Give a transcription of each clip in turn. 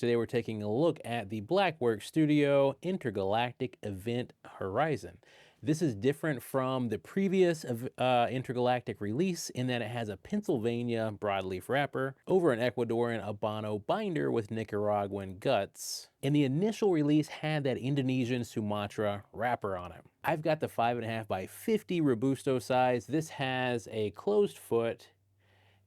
Today we're taking a look at the Blackwork Studio Intergalactic Event Horizon. This is different from the previous Intergalactic release in that it has a Pennsylvania broadleaf wrapper over an Ecuadorian Habano binder with Nicaraguan guts. And the initial release had that Indonesian Sumatra wrapper on it. I've got the 5.5 by 50 Robusto size. This has a closed foot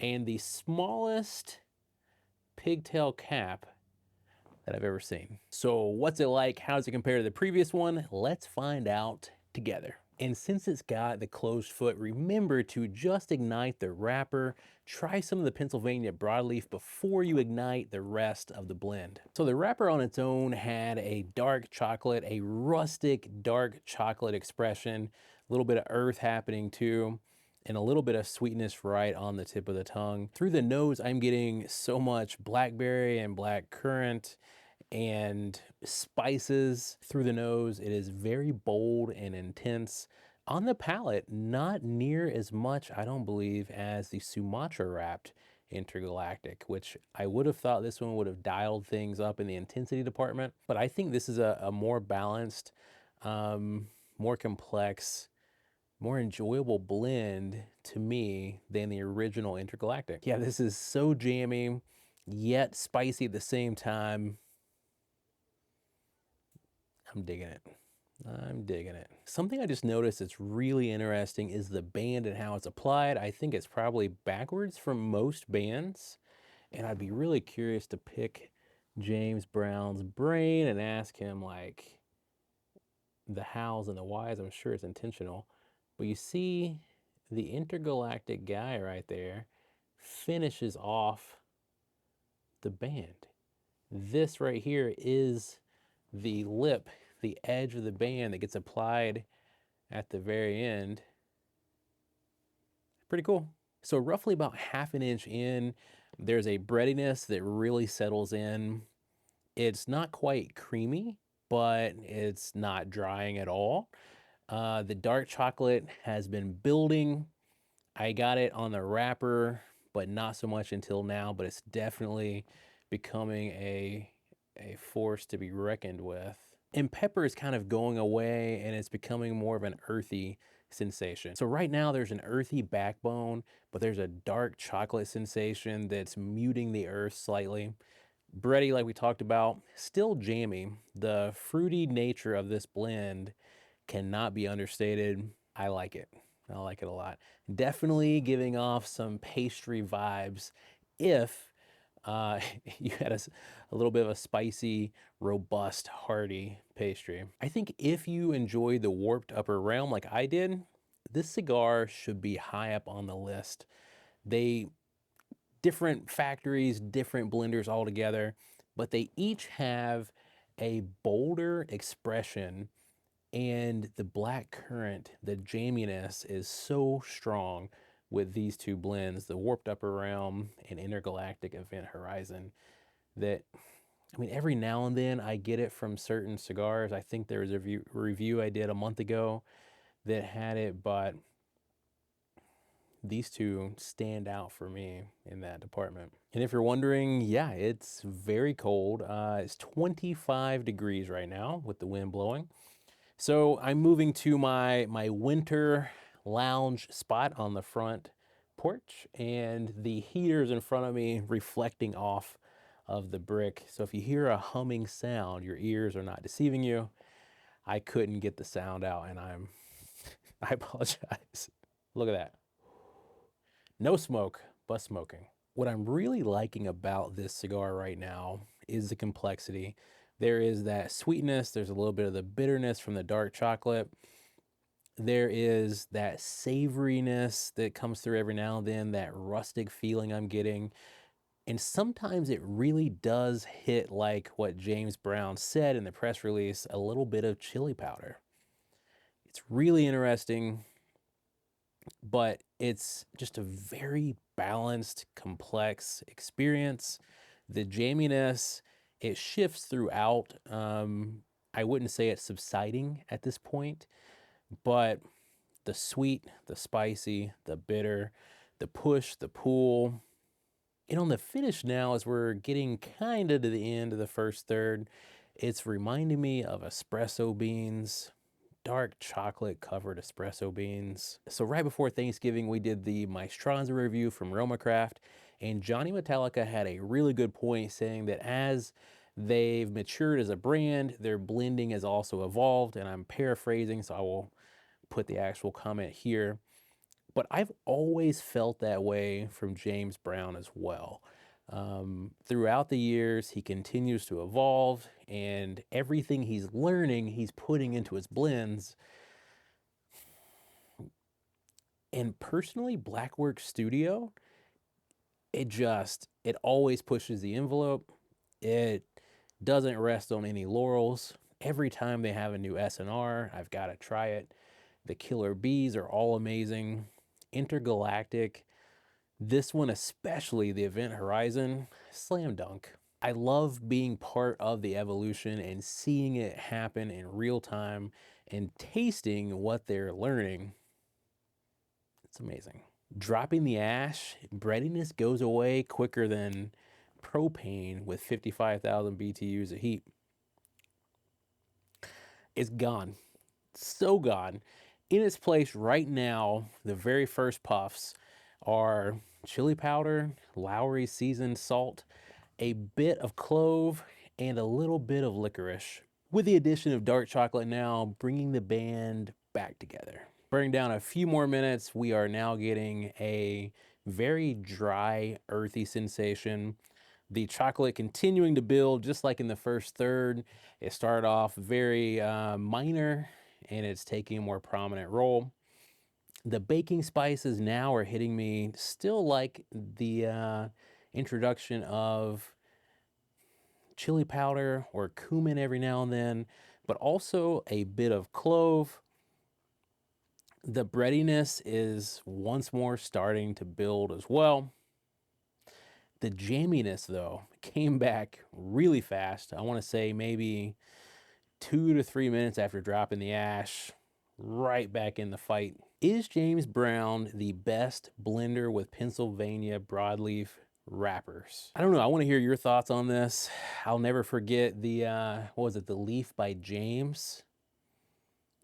and the smallest pigtail cap that I've ever seen. So what's it like? How does it compare to the previous one? Let's find out together. And since it's got the closed foot, remember to just ignite the wrapper. Try some of the Pennsylvania broadleaf before you ignite the rest of the blend. So the wrapper on its own had a dark chocolate, a rustic dark chocolate expression, a little bit of earth happening too, and a little bit of sweetness right on the tip of the tongue. Through the nose, I'm getting so much blackberry and black currant and spices through the nose. It is very bold and intense. On the palate, not near as much, I don't believe, as the Sumatra wrapped Intergalactic, which I would have thought this one would have dialed things up in the intensity department. But I think this is a more balanced, more complex, more enjoyable blend to me than the original Intergalactic. Yeah, this is so jammy, yet spicy at the same time. I'm digging it. I'm digging it. Something I just noticed that's really interesting is the band and how it's applied. I think it's probably backwards from most bands, and I'd be really curious to pick James Brown's brain and ask him like the hows and the whys. I'm sure it's intentional, but you see the intergalactic guy right there finishes off the band. This right here is the lip, the edge of the band that gets applied at the very end. Pretty cool. So roughly about 1/2 inch in, there's a breadiness that really settles in. It's not quite creamy, but it's not drying at all. The dark chocolate has been building. I got it on the wrapper, but not so much until now, but it's definitely becoming a force to be reckoned with. And pepper is kind of going away and it's becoming more of an earthy sensation. So right now there's an earthy backbone, but there's a dark chocolate sensation that's muting the earth slightly. Bready, like we talked about, still jammy. The fruity nature of this blend cannot be understated. I like it. I like it a lot. Definitely giving off some pastry vibes if you had a little bit of a spicy, robust, hearty pastry. I think if you enjoyed the warped upper realm like I did, this cigar should be high up on the list. Different factories, different blenders altogether, but they each have a bolder expression, and the black currant, the jamminess is so strong with these two blends, the Warped Upper Realm and Intergalactic Event Horizon, that, I mean, every now and then I get it from certain cigars. I think there was a review I did a month ago that had it, but these two stand out for me in that department. And if you're wondering, yeah, it's very cold. It's 25 degrees right now with the wind blowing. So I'm moving to my winter lounge spot on the front porch, and the heater's in front of me reflecting off of the brick. So if you hear a humming sound, your ears are not deceiving you. I couldn't get the sound out, and I apologize. Look at that. No smoke, but smoking. What I'm really liking about this cigar right now is the complexity. There is that sweetness, there's a little bit of the bitterness from the dark chocolate. There is that savoriness that comes through every now and then, that rustic feeling I'm getting. And sometimes it really does hit like what James Brown said in the press release, a little bit of chili powder. It's really interesting, but it's just a very balanced, complex experience. The jamminess, it shifts throughout. I wouldn't say it's subsiding at this point, but the sweet, the spicy, the bitter, the push, the pull, And on the finish now, as we're getting kind of to the end of the first third, it's reminding me of espresso beans, dark chocolate covered espresso beans. So right before Thanksgiving, we did the Maestranza review from Romacraft, and Johnny Metallica had a really good point saying that as they've matured as a brand, their blending has also evolved, and I'm paraphrasing, so I will put the actual comment here. But I've always felt that way from James Brown as well. Throughout the years, he continues to evolve, and everything he's learning, he's putting into his blends. And personally, Blackwork Studio, it always pushes the envelope. It doesn't rest on any laurels. Every time they have a new SNR, I've got to try it. The Killer Bees are all amazing. Intergalactic, this one especially, the Event Horizon, slam dunk. I love being part of the evolution and seeing it happen in real time and tasting what they're learning. It's amazing. Dropping the ash, breadiness goes away quicker than propane with 55,000 BTUs of heat. It's gone. So gone. In its place right now, the very first puffs are chili powder, Lowry seasoned salt, a bit of clove, and a little bit of licorice. With the addition of dark chocolate now, bringing the band back together. Burning down a few more minutes, we are now getting a very dry, earthy sensation. The chocolate continuing to build just like in the first third. It started off very minor and it's taking a more prominent role. The baking spices now are hitting me still like the introduction of chili powder or cumin every now and then, but also a bit of clove. The breadiness is once more starting to build as well. The jamminess, though, came back really fast. I want to say maybe 2 to 3 minutes after dropping the ash, right back in the fight. Is James Brown the best blender with Pennsylvania broadleaf wrappers? I don't know. I want to hear your thoughts on this. I'll never forget the, what was it, the Leaf by James?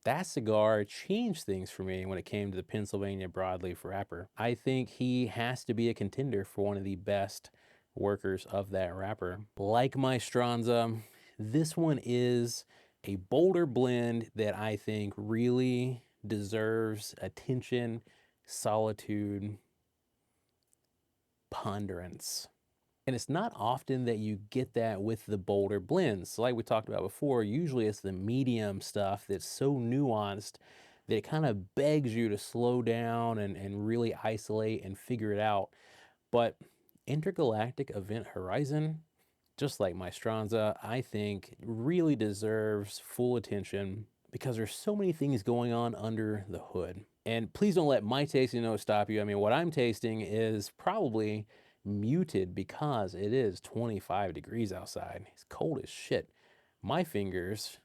That cigar changed things for me when it came to the Pennsylvania broadleaf wrapper. I think he has to be a contender for one of the best workers of that wrapper. Like my Stranza, this one is a bolder blend that I think really deserves attention, solitude, ponderance. And it's not often that you get that with the bolder blends. So like we talked about before, usually it's the medium stuff that's so nuanced that it kind of begs you to slow down and really isolate and figure it out. But Intergalactic Event Horizon, just like my Stranza, I think really deserves full attention because there's so many things going on under the hood. And please don't let my tasting notes stop you. I mean, what I'm tasting is probably muted because it is 25 degrees outside. It's cold as shit. My fingers,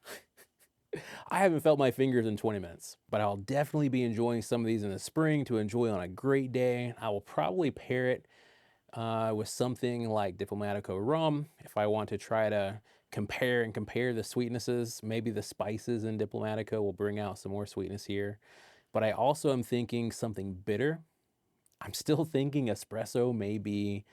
I haven't felt my fingers in 20 minutes, but I'll definitely be enjoying some of these in the spring to enjoy on a great day. I will probably pair it with something like Diplomatico rum if I want to try to compare the sweetnesses. Maybe the spices in Diplomatico will bring out some more sweetness here. But I also am thinking something bitter. I'm still thinking espresso may be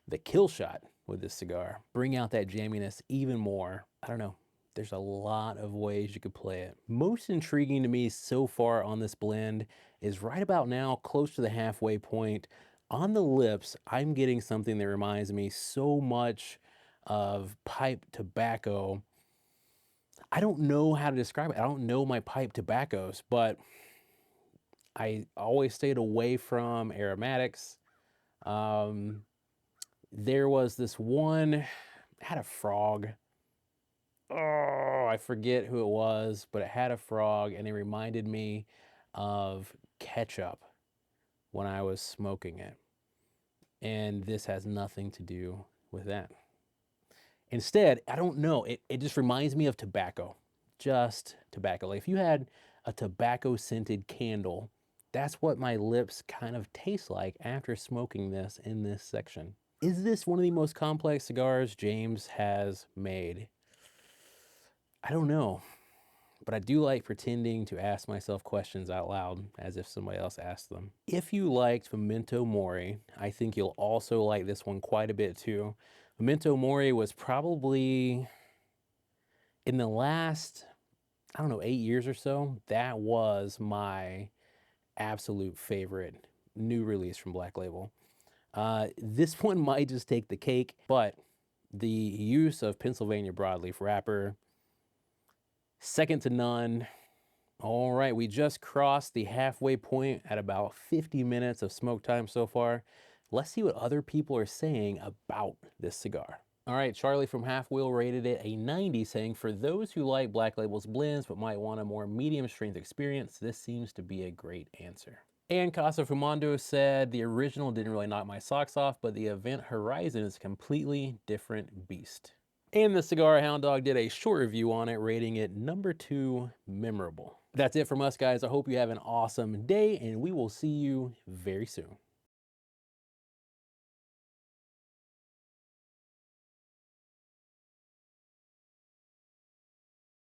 the kill shot with this cigar. Bring out that jamminess even more. I don't know. There's a lot of ways you could play it. Most intriguing to me so far on this blend is right about now, close to the halfway point. On the lips, I'm getting something that reminds me so much of pipe tobacco. I don't know how to describe it. I don't know my pipe tobaccos, but I always stayed away from aromatics. Um, there was this one, had a frog. Oh, I forget who it was, but it had a frog and it reminded me of ketchup when I was smoking it. And this has nothing to do with that. Instead, I don't know, it just reminds me of tobacco. Just tobacco. Like if you had a tobacco scented candle, that's what my lips kind of taste like after smoking this in this section. Is this one of the most complex cigars James has made? I don't know, but I do like pretending to ask myself questions out loud as if somebody else asked them. If you liked Memento Mori, I think you'll also like this one quite a bit too. Memento Mori was probably in the last, I don't know, 8 years or so, that was my absolute favorite new release from Black Label. This one might just take the cake, but the use of Pennsylvania broadleaf wrapper, second to none. All right, we just crossed the halfway point at about 50 minutes of smoke time so far. Let's see what other people are saying about this cigar. All right, Charlie from Half Wheel rated it a 90, saying, for those who like Black Label's blends but might want a more medium strength experience, this seems to be a great answer. And Casa Fumando said, the original didn't really knock my socks off, but the Event Horizon is a completely different beast. And the Cigar Hound Dog did a short review on it, rating it number 2, memorable. That's it from us, guys. I hope you have an awesome day, and we will see you very soon.